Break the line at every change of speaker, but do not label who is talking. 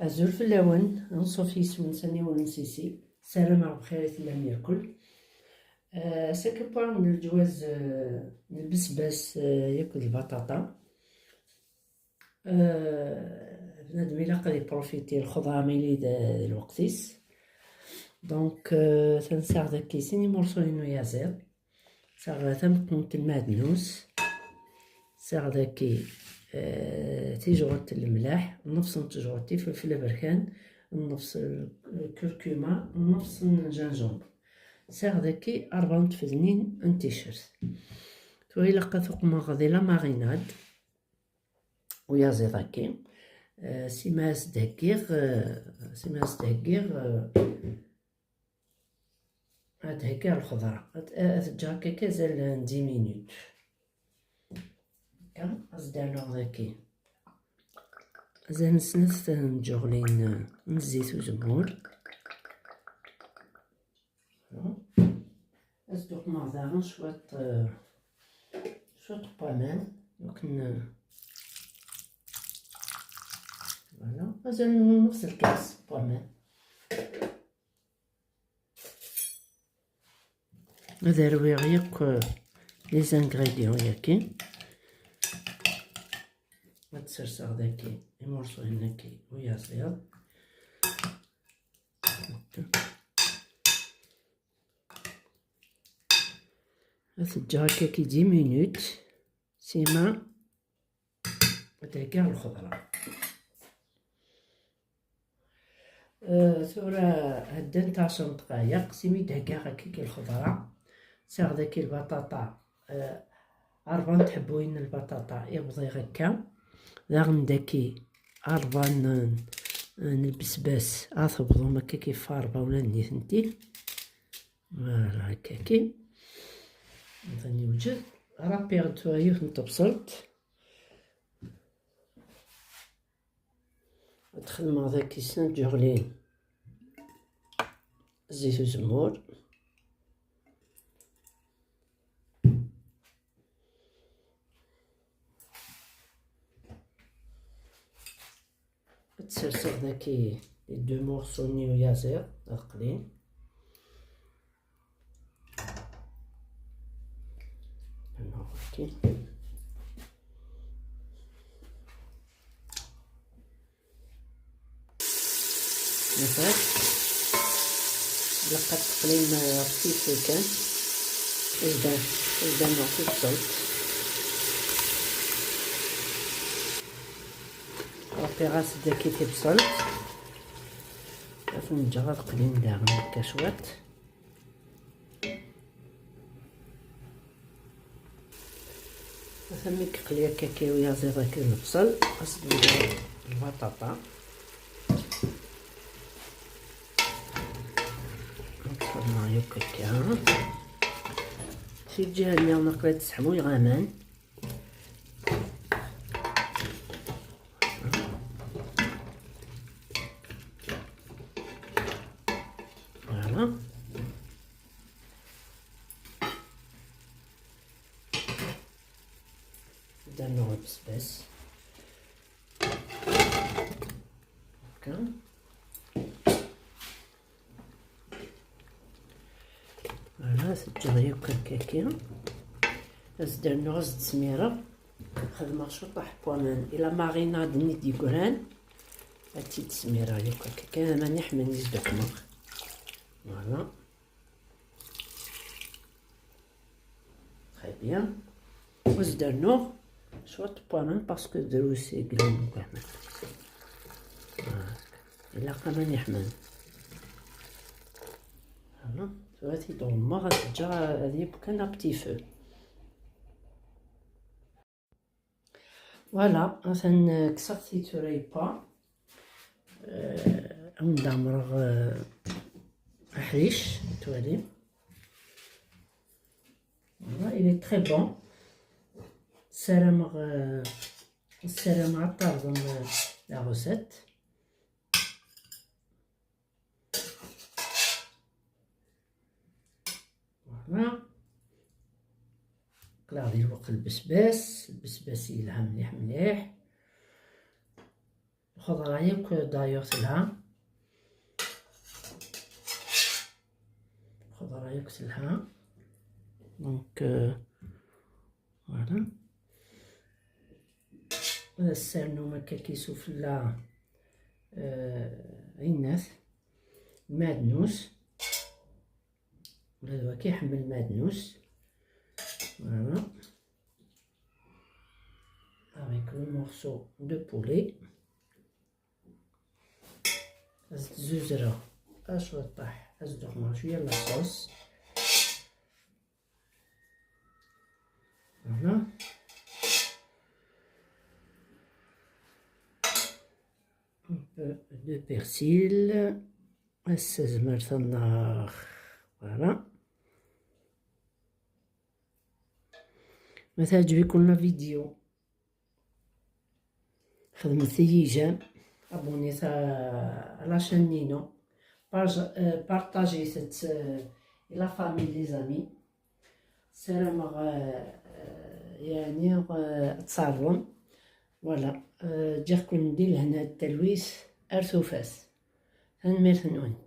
أزول في اللون نصوفي سونساني ونسيسي سلام على بخير لم ياكل. ساكن من الجواز، البسباس، ياكل البطاطا. بنادم إلا قد يبروفيتي الخضرة ميلي الوقتيس. دونك تنساغ داكي سيني مورصولين ويازير، ساغ ثمكنت المعدنوس، ساغ داكي تيجغوت الملاح، نفس تيجغوتي فلفل بركان، نفس الكركومة، نفس الجنجبر، ساغ داكي 4 تفدنين ان تيشيرت. تو إلا قاثوق ماغدي لا ماغيناد ويازي داكي سيماس دهكيغ هاد هكا الخضرة تجا هكاكا زال 10 مينوت هكا. أزدانو داكي زال نسنث نجوغلين الزيت وزمول. أزدوق مغداغن شويط بامان يمكن فوالا. مازال نفس الكاس بامان. هذا رويغ ياك لي زانغريديون ياكي تسرسغ داكي يمرصوين داكي ويا صغير. تجا هكاكي 10 مينوت سيما تاكا الخضرة. ثورة هدان 10 دقايق سيمي دهكا هكاكي الخضرة. ساغ داكي البطاطا، 4 تحبوين البطاطا يبضي هكا، داغن داكي 4 البسباس تبضهم هكاكي فاربة ولا نيتنتي فوالا هكاكي. مثلا يوجد رابيغ تويوث نتبصلت ندخل مع داكي سنت جوغلين زيت وزمور. تسرسغ داكي لي دو مورسو نيو يازير قليل. هاكي نفاك لقات تقليم رصيف كان وجدان نعطي الصوت ربي غاس داكي تبصلت عرفو نجا تقليم داغن هكا شوات. مثلا ملي كيقلي هكاكي ويازي داك البصل خاص ندير البطاطا نطفي هكاكا في الجهة اللي نقدر تسحمو يغامان. فوالا درنا البسباس هكا. فوالا تجا هكا هكاكي. درنا غاز التسميرة خدمة شوطة حبوامان إلا ماغيناد نيت يقران هاتي التسميرة هكا هكاكا ماني حمل نزدو حمر. فوالا تخي بيان. وزدرنو شوط بوامان باسكو دروسي قليل كامل إلا ماني حمل. فوالا تواتي دوما غتجا هادي بكان ابتي فو. فوالا مثلا كسرتي توريبا ندمرغ حريش توالي. فوالا إلي تخي بون. السلام عطار دون لا غوسيت. فوالا قلاع الوقت البسباس يلها مليح مليح خضرة ياك دايوغ تلها، خضرة ياك تلها. دونك فوالا. هذا السرنوم هكا كيسوفلا عينات المعدنوس، ولا هو كيحمل المعدنوس. فوالا avec le morceau de poulet. هزت الزوزرة شوية طاح، هزت مع شوية لاصوص. فوالا un peu de persil. هسه زمرت النار. فوالا. ما تعجبكم الفيديو خدمة ثيجان ابونيت على شان نينو، بارطاجيت الى فامي لي زامي. سلام يعني تصالون. فوالا جاكم ندير هنا التلويس ارثوفاس. هنمير ثنون.